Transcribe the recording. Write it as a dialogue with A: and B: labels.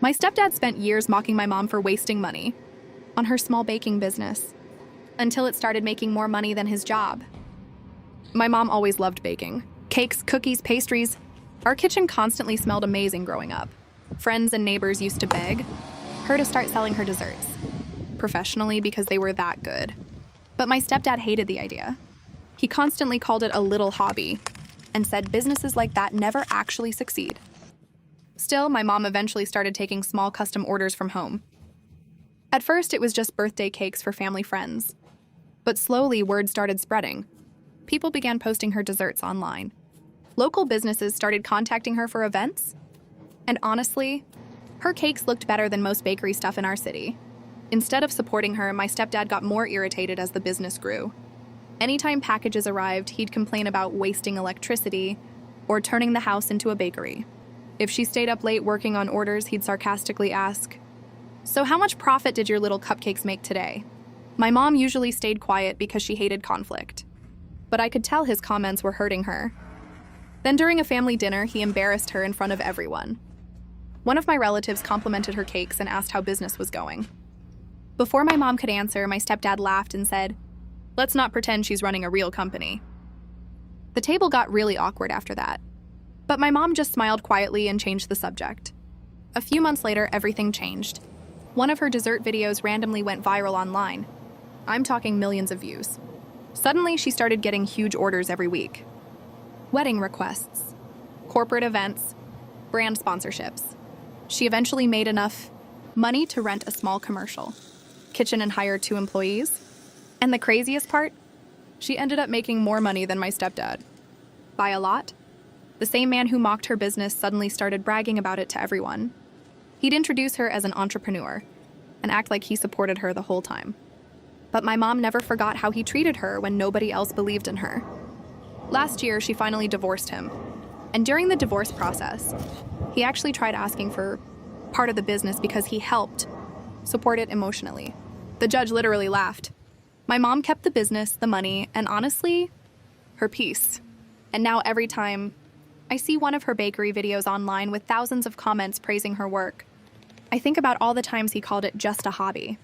A: My stepdad spent years mocking my mom for wasting money on her small baking business until it started making more money than his job. My mom always loved baking. Cakes, cookies, pastries. Our kitchen constantly smelled amazing growing up. Friends and neighbors used to beg her to start selling her desserts professionally because they were that good. But my stepdad hated the idea. He constantly called it a little hobby and said businesses like that never actually succeed. Still, my mom eventually started taking small custom orders from home. At first, it was just birthday cakes for family friends. But slowly, word started spreading. People began posting her desserts online. Local businesses started contacting her for events. And honestly, her cakes looked better than most bakery stuff in our city. Instead of supporting her, my stepdad got more irritated as the business grew. Anytime packages arrived, he'd complain about wasting electricity or turning the house into a bakery. If she stayed up late working on orders, he'd sarcastically ask, "So how much profit did your little cupcakes make today?" My mom usually stayed quiet because she hated conflict. But I could tell his comments were hurting her. Then during a family dinner, he embarrassed her in front of everyone. One of my relatives complimented her cakes and asked how business was going. Before my mom could answer, my stepdad laughed and said, "Let's not pretend she's running a real company." The table got really awkward after that. But my mom just smiled quietly and changed the subject. A few months later, everything changed. One of her dessert videos randomly went viral online. I'm talking millions of views. Suddenly, she started getting huge orders every week. Wedding requests, corporate events, brand sponsorships. She eventually made enough money to rent a small commercial kitchen and hire 2 employees. And the craziest part? She ended up making more money than my stepdad. By a lot. The same man who mocked her business suddenly started bragging about it to everyone. He'd introduce her as an entrepreneur and act like he supported her the whole time. But my mom never forgot how he treated her when nobody else believed in her. Last year, she finally divorced him. And during the divorce process, he actually tried asking for part of the business because he helped support it emotionally. The judge literally laughed. My mom kept the business, the money, and honestly, her peace. And now every time I see one of her bakery videos online with thousands of comments praising her work, I think about all the times he called it just a hobby.